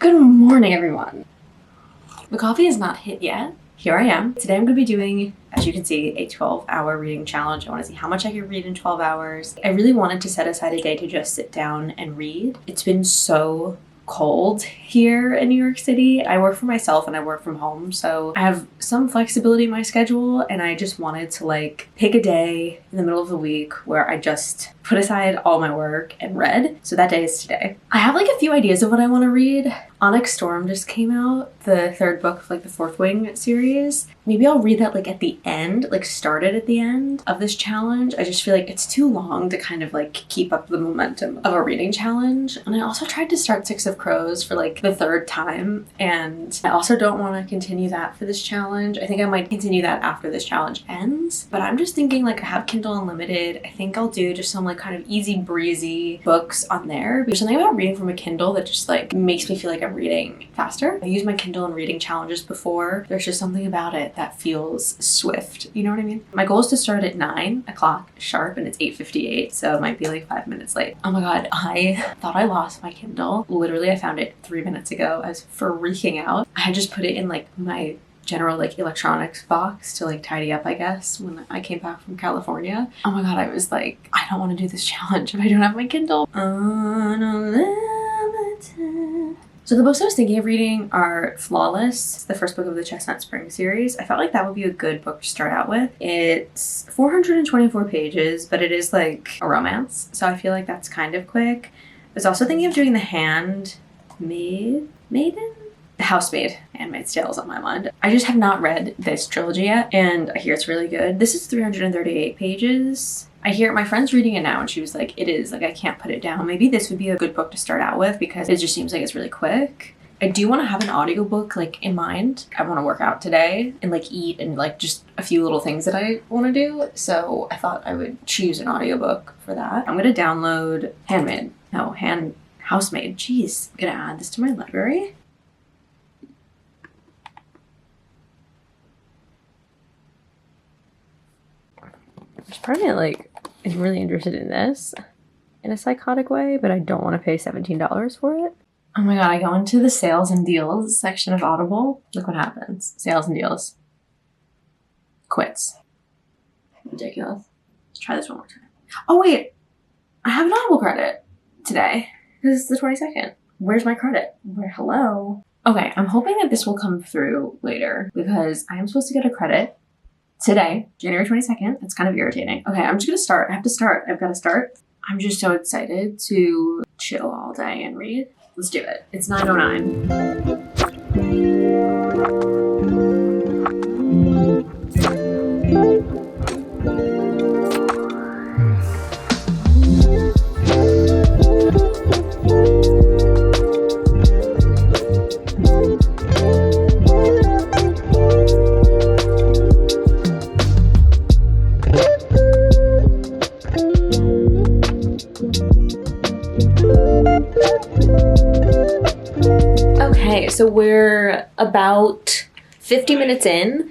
Good morning, everyone. The coffee is not hit yet. Here I am. Today I'm going to be doing, as you can see, a 12-hour reading challenge. I want to see how much I can read in 12 hours. I really wanted to set aside a day to just sit down and read. It's been so cold here in New York City. I work for myself and I work from home, so I have some flexibility in my schedule, and I just wanted to pick a day in the middle of the week where I just put aside all my work and read. So that day is today. I have a few ideas of what I want to read. Onyx Storm just came out, the third book of the Fourth Wing series. Maybe I'll read that at the end, start it at the end of this challenge. I just feel it's too long to kind of keep up the momentum of a reading challenge. And I also tried to start Six of Crows for the third time, and I also don't want to continue that for this challenge. I think I might continue that after this challenge ends, but I'm just thinking I have Kindle Unlimited. I think I'll do just some kind of easy breezy books on there. There's something about reading from a Kindle that just makes me feel I'm reading faster. I used my Kindle and reading challenges before. There's just something about it that feels swift. You know what I mean? My goal is to start at 9 o'clock sharp, and it's 8:58, so it might be 5 minutes late. Oh my god, I thought I lost my Kindle. Literally, I found it 3 minutes ago. I was freaking out. I had just put it in my general electronics box to tidy up, I guess, when I came back from California. Oh my god, I was I don't want to do this challenge if I don't have my Kindle. Unlimited. So the books I was thinking of reading are Flawless, the first book of the Chestnut Spring series. I felt that would be a good book to start out with. It's 424 pages, but it is a romance, so I feel that's kind of quick. I was also thinking of doing The Handmaiden? The Housemaid. Handmaid's Tale is on my mind. I just have not read this trilogy yet, and I hear it's really good. This is 338 pages. I hear my friend's reading it now, and she was it is, I can't put it down. Maybe this would be a good book to start out with because it just seems it's really quick. I do want to have an audiobook in mind. I want to work out today and eat and just a few little things that I want to do. So I thought I would choose an audiobook for that. I'm going to download Housemaid. Jeez, I'm going to add this to my library. There's part of me is really interested in this in a psychotic way, but I don't want to pay $17 for it. Oh my god, I go into the sales and deals section of Audible. Look what happens. Sales and deals. Quits. Ridiculous. Let's try this one more time. Oh wait, I have an Audible credit today. This is the 22nd. Where's my credit? Hello? Okay, I'm hoping that this will come through later because I am supposed to get a credit today, January 22nd. That's kind of irritating. Okay, I'm just gonna start. I've got to start. I'm just so excited to chill all day and read. Let's do it. It's 9:09. Okay, so we're about 50 minutes in,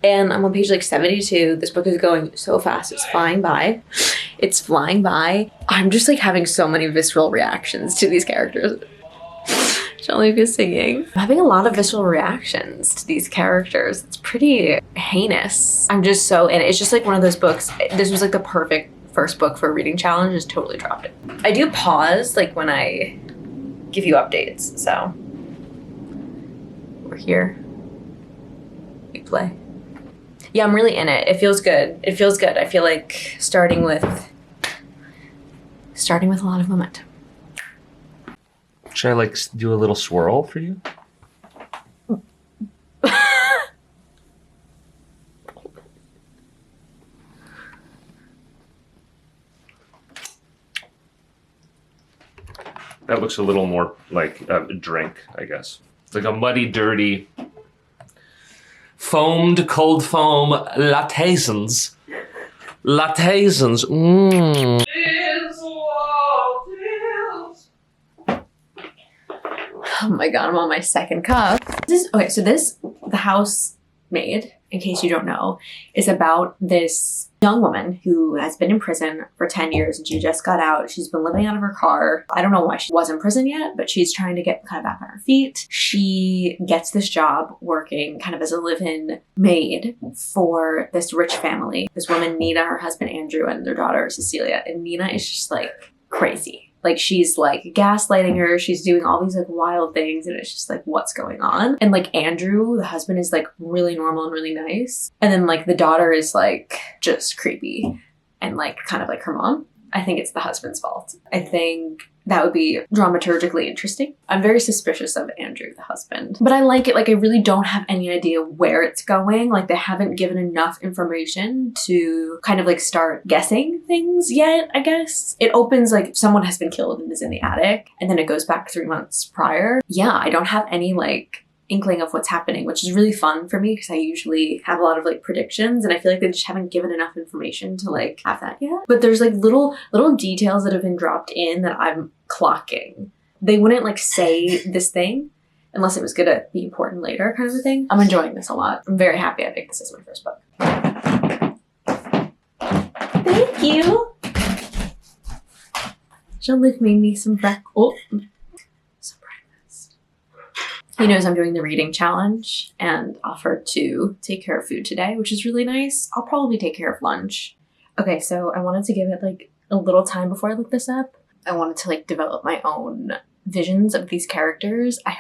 and I'm on page 72. This book is going so fast. It's flying by. It's flying by. I'm just having so many visceral reactions to these characters. Should only be singing. I'm having a lot of visceral reactions to these characters. It's pretty heinous. I'm just so in it. It's just one of those books. This was the perfect first book for a reading challenge. Just totally dropped it. I do pause when I give you updates, so we're here. We play. Yeah, I'm really in it. It feels good. I feel starting with a lot of momentum. Should I do a little swirl for you? That looks a little more like a drink, I guess. It's a muddy, dirty, foamed, cold foam lattezens. Lattezens. Mmm. Oh my god, I'm on my second cup. The Housemaid, in case you don't know, is about this young woman who has been in prison for 10 years and she just got out. She's been living out of her car. I don't know why she was in prison yet, but she's trying to get kind of back on her feet. She gets this job working kind of as a live-in maid for this rich family. This woman, Nina, her husband Andrew, and their daughter Cecilia. And Nina is just like crazy. Like, she's like gaslighting her. She's doing all these like wild things, and it's just like, what's going on? And like Andrew, the husband, is like really normal and really nice. And then like the daughter is like just creepy and like kind of like her mom. I think it's the husband's fault. I think that would be dramaturgically interesting. I'm very suspicious of Andrew, the husband. But I like it. Like, I really don't have any idea where it's going. Like, they haven't given enough information to kind of like start guessing things yet, I guess. It opens like someone has been killed and is in the attic, and then it goes back 3 months prior. Yeah, I don't have any like inkling of what's happening, which is really fun for me because I usually have a lot of like predictions, and I feel like they just haven't given enough information to like have that yet. But there's like little details that have been dropped in that I'm clocking. They wouldn't like say this thing unless it was gonna be important later, kind of a thing. I'm enjoying this a lot. I'm very happy I picked this as my first book. Thank you. Jean-Luc made me some breakfast. He knows I'm doing the reading challenge and offered to take care of food today, which is really nice. I'll probably take care of lunch. Okay, so I wanted to give it like a little time before I looked this up. I wanted to like develop my own visions of these characters. I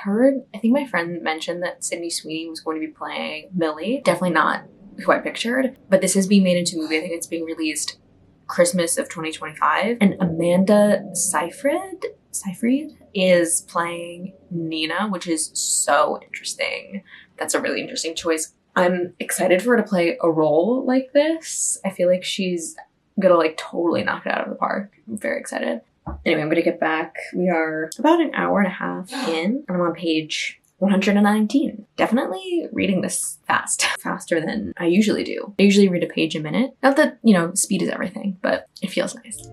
think my friend mentioned that Sydney Sweeney was going to be playing Millie. Definitely not who I pictured, but this is being made into a movie. I think it's being released Christmas of 2025. And Amanda Seyfried is playing Nina, which is so interesting. That's a really interesting choice. I'm excited for her to play a role like this. I feel like she's gonna like totally knock it out of the park. I'm very excited. Anyway, I'm gonna get back. We are about an hour and a half in, and I'm on page 119. Definitely reading this fast. Faster than I usually do. I usually read a page a minute. Not that, you know, speed is everything, but it feels nice.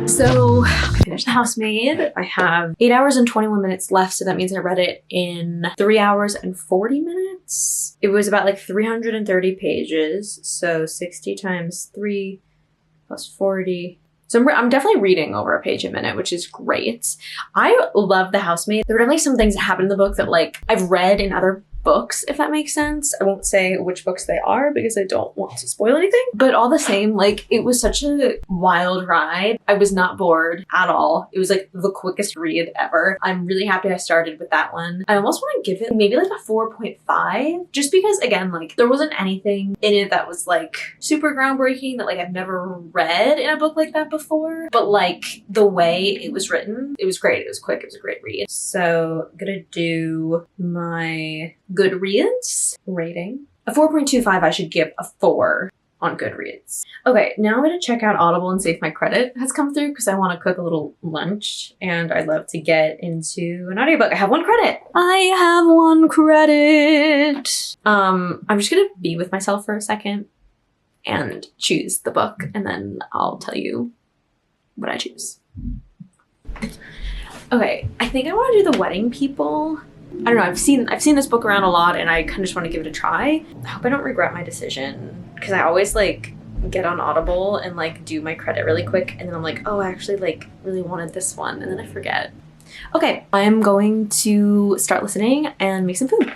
So I finished The Housemaid. I have 8 hours and 21 minutes left, so that means I read it in 3 hours and 40 minutes. It was about like 330 pages, so 60 times 3 plus 40. So I'm definitely reading over a page a minute, which is great. I love The Housemaid. There were definitely some things that happened in the book that like I've read in other books, if that makes sense. I won't say which books they are because I don't want to spoil anything, but all the same, like, it was such a wild ride. I was not bored at all. It was like the quickest read ever. I'm really happy I started with that one. I almost want to give it maybe like a 4.5, just because, again, like, there wasn't anything in it that was like super groundbreaking that like I've never read in a book like that before, but like the way it was written, it was great. It was quick. It was a great read. So I'm gonna do my Goodreads rating. A 4.25 I should give a 4 on Goodreads. Okay, now I'm going to check out Audible and see if my credit has come through because I want to cook a little lunch and I'd love to get into an audiobook. I have 1 credit. I have 1 credit. I'm just going to be with myself for a second and choose the book, and then I'll tell you what I choose. Okay, I think I want to do The Wedding People. I don't know, I've seen this book around a lot and I kind of just want to give it a try. I hope I don't regret my decision because I always like get on Audible and like do my credit really quick and then I'm like, oh, I actually like really wanted this one, and then I forget. Okay, I'm going to start listening and make some food.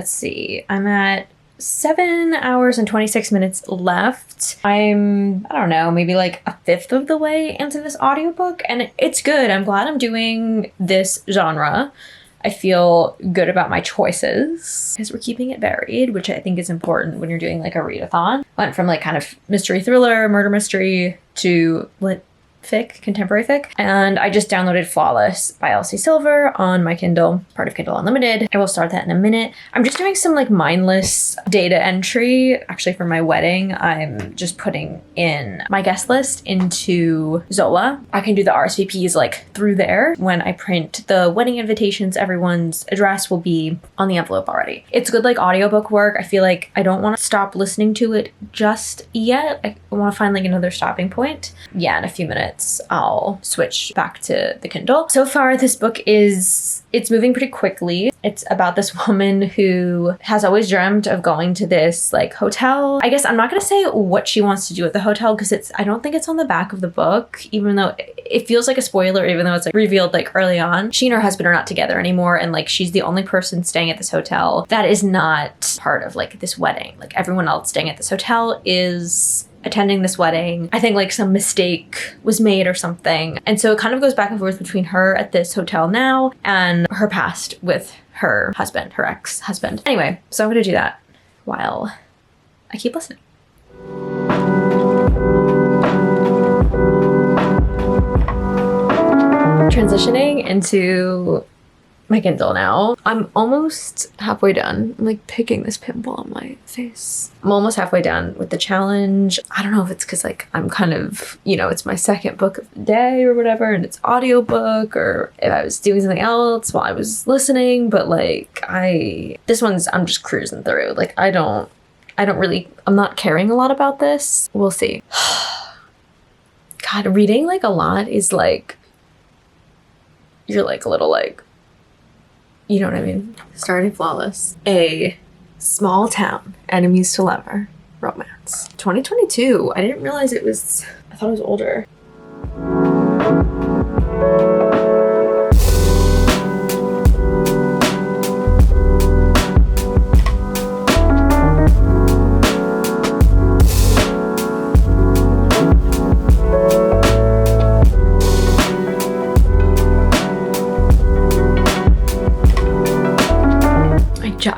let's see. I'm at 7 hours and 26 minutes left. I don't know, maybe like a fifth of the way into this audiobook, and it's good. I'm glad I'm doing this genre. I feel good about my choices because we're keeping it varied, which I think is important when you're doing like a readathon. Went from like kind of mystery thriller, murder mystery to lit fic, contemporary fic. And I just downloaded Flawless by Elsie Silver on my Kindle, part of Kindle Unlimited. I will start that in a minute. I'm just doing some like mindless data entry. Actually, for my wedding, I'm just putting in my guest list into Zola. I can do the RSVPs like through there. When I print the wedding invitations, everyone's address will be on the envelope already. It's good like audiobook work. I feel like I don't want to stop listening to it just yet. I want to find like another stopping point. Yeah, in a few minutes. I'll switch back to the Kindle. So far, this book it's moving pretty quickly. It's about this woman who has always dreamt of going to this like hotel. I guess I'm not going to say what she wants to do at the hotel because I don't think it's on the back of the book, even though it feels like a spoiler, even though it's like revealed like early on. She and her husband are not together anymore, and like she's the only person staying at this hotel that is not part of like this wedding. Like everyone else staying at this hotel is attending this wedding. I think like some mistake was made or something. And so it kind of goes back and forth between her at this hotel now and her past with her husband, her ex-husband. Anyway, so I'm going to do that while I keep listening. Transitioning into my Kindle now. I'm almost halfway done. I'm like picking this pimple on my face. I'm almost halfway done with the challenge. I don't know if it's because like I'm kind of, it's my second book of the day or whatever, and it's audiobook, or if I was doing something else while I was listening, but like this one's, I'm just cruising through. Like I'm not caring a lot about this. We'll see. God, reading like a lot is like, you're like a little like, you know what I mean? Starting Flawless. A small town, enemies to lover, romance. 2022. I didn't realize I thought it was older.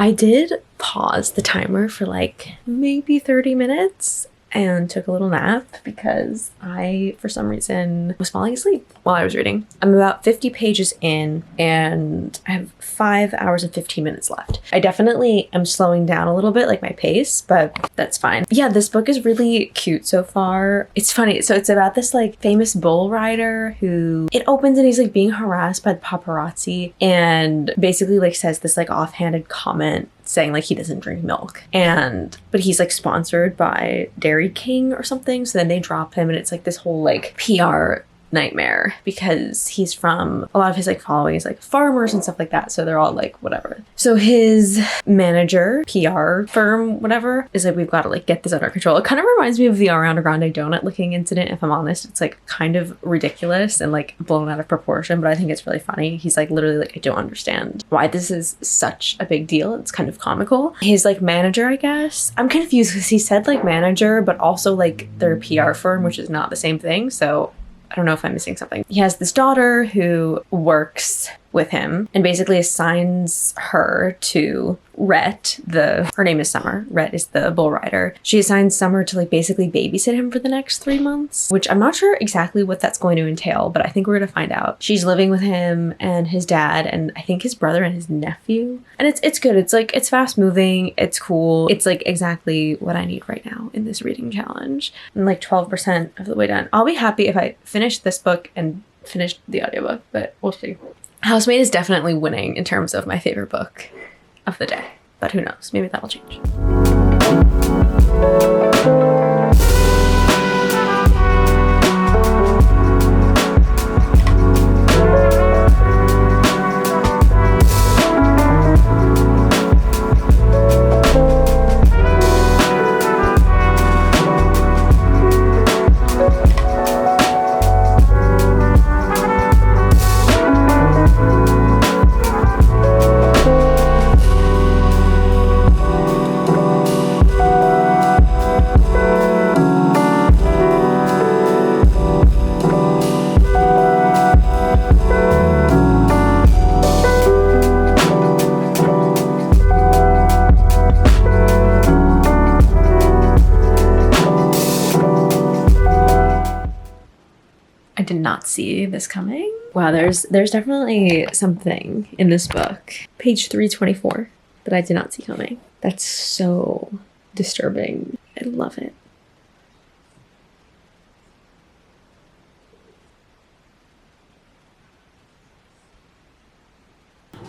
I did pause the timer for like maybe 30 minutes and took a little nap because I, for some reason, was falling asleep while I was reading. I'm about 50 pages in and I have 5 hours and 15 minutes left. I definitely am slowing down a little bit, like my pace, but that's fine. Yeah, this book is really cute so far. It's funny. So it's about this like famous bull rider who, it opens and he's like being harassed by the paparazzi and basically like says this like offhanded comment saying like he doesn't drink milk, but he's like sponsored by Dairy King or something, so then they drop him and it's like this whole like PR nightmare because he's from, a lot of his like following is like farmers and stuff like that, so they're all like whatever. So his manager, PR firm, whatever, is like, we've got to like get this under control. It kind of reminds me of the Ariana Grande donut licking incident, if I'm honest. It's like kind of ridiculous and like blown out of proportion, but I think it's really funny. He's like literally like, I don't understand why this is such a big deal. It's kind of comical. His like manager, I guess, I'm confused because he said like manager but also like their PR firm, which is not the same thing, so I don't know if I'm missing something. He has this daughter who works with him and basically assigns her to Rhett, her name is Summer. Rhett is the bull rider. She assigns Summer to like basically babysit him for the next 3 months, which I'm not sure exactly what that's going to entail, but I think we're gonna find out. She's living with him and his dad and I think his brother and his nephew. And it's good. It's like, it's fast moving. It's cool. It's like exactly what I need right now in this reading challenge. I'm like 12% of the way done. I'll be happy if I finish this book and finish the audiobook, but we'll see. Housemaid is definitely winning in terms of my favorite book of the day, but who knows? Maybe that'll change. did not see this coming. Wow, there's definitely something in this book. Page 324 that I did not see coming. That's so disturbing. I love it.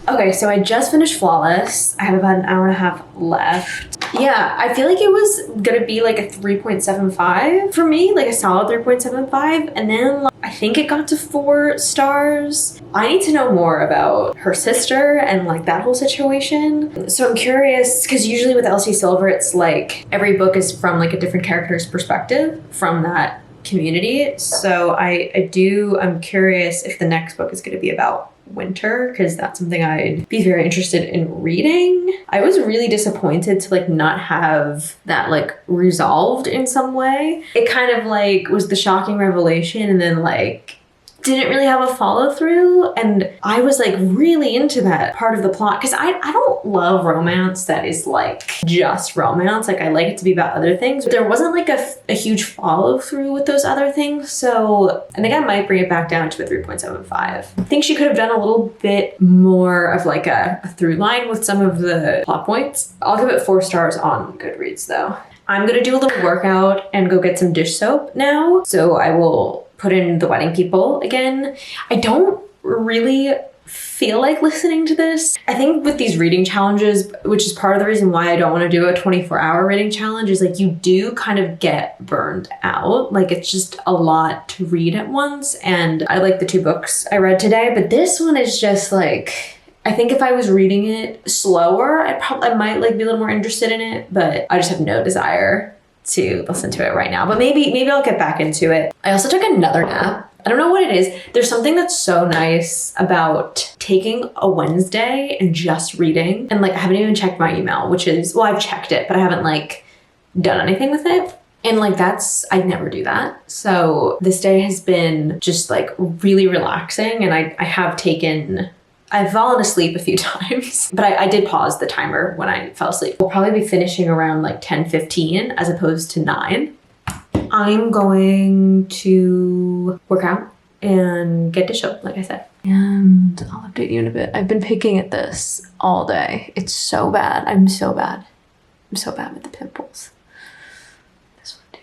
Okay, so I just finished Flawless. I have about an hour and a half left. Yeah, I feel like it was gonna be like a 3.75 for me, like a solid 3.75. And then I think it got to 4 stars. I need to know more about her sister and like that whole situation. So I'm curious, because usually with Elsie Silver, it's like every book is from like a different character's perspective from that community. So I'm curious if the next book is gonna be about winter, because that's something I'd be very interested in reading. I was really disappointed to like not have that like resolved in some way. It kind of like was the shocking revelation and then like didn't really have a follow through, and I was like really into that part of the plot because I don't love romance that is like just romance. Like I like it to be about other things, but there wasn't like a huge follow through with those other things. So I think I might bring it back down to a 3.75. I think she could have done a little bit more of like a through line with some of the plot points. I'll give it 4 stars on Goodreads though. I'm gonna do a little workout and go get some dish soap now. So I will put in The Wedding People again. I don't really feel like listening to this. I think with these reading challenges, which is part of the reason why I don't want to do a 24-hour reading challenge, is like you do kind of get burned out. Like it's just a lot to read at once. And I like the 2 books I read today, but this one is just like, I think if I was reading it slower, I might like be a little more interested in it, but I just have no desire to listen to it right now. But maybe I'll get back into it. I also took another nap. I don't know what it is. There's something that's so nice about taking a Wednesday and just reading. And like I haven't even checked my email, which is, well, I've checked it, but I haven't like done anything with it. And like I never do that. So this day has been just like really relaxing, and I've fallen asleep a few times, but I did pause the timer when I fell asleep. We'll probably be finishing around like 10:15 as opposed to 9. I'm going to work out and get dish soap, like I said. And I'll update you in a bit. I've been picking at this all day. It's so bad. I'm so bad. I'm so bad with the pimples. This one too.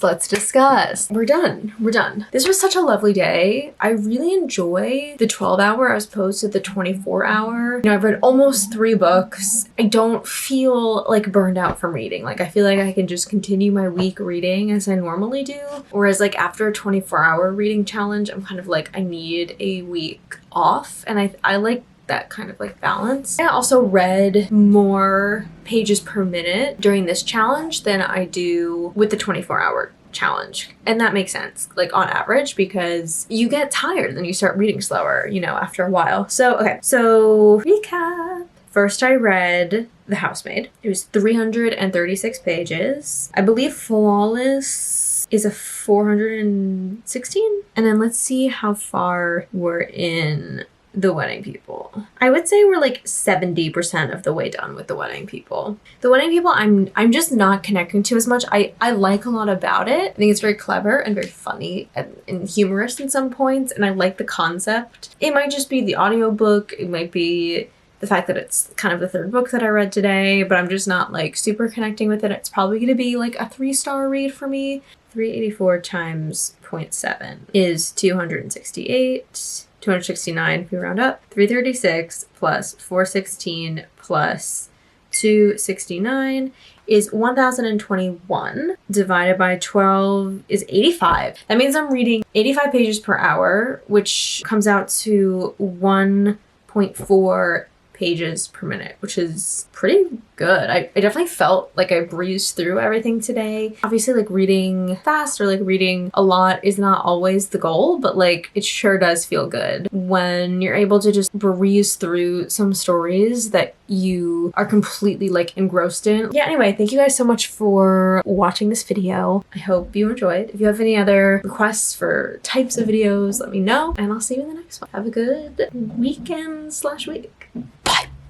Let's discuss. We're done. This was such a lovely day. I really enjoy the 12-hour as opposed to the 24-hour. You know, I've read almost 3 books. I don't feel like burned out from reading. Like I feel like I can just continue my week reading as I normally do. Whereas like after a 24-hour reading challenge, I'm kind of like, I need a week off. And I like that kind of like balance. I also read more pages per minute during this challenge than I do with the 24-hour challenge. And that makes sense, like on average, because you get tired and you start reading slower, you know, after a while. So, okay, so recap. First, I read The Housemaid. It was 336 pages. I believe Flawless is a 416. And then let's see how far we're in The Wedding People. I would say we're like 70% of the way done with The Wedding People. The Wedding People, I'm just not connecting to as much. I like a lot about it. I think it's very clever and very funny and humorous in some points, and I like the concept. It might just be the audiobook. It might be the fact that it's kind of the 3rd book that I read today, but I'm just not like super connecting with it. It's probably going to be like a 3-star read for me. 384 times 0.7 is 268. 269 if we round up. 336 plus 416 plus 269 is 1021 divided by 12 is 85. That means I'm reading 85 pages per hour, which comes out to 1.4 pages per minute, which is pretty good. I definitely felt like I breezed through everything today. Obviously, like reading fast or like reading a lot is not always the goal, but like it sure does feel good when you're able to just breeze through some stories that you are completely like engrossed in. Yeah, anyway, thank you guys so much for watching this video. I hope you enjoyed. If you have any other requests for types of videos, let me know, and I'll see you in the next one. Have a good weekend/week.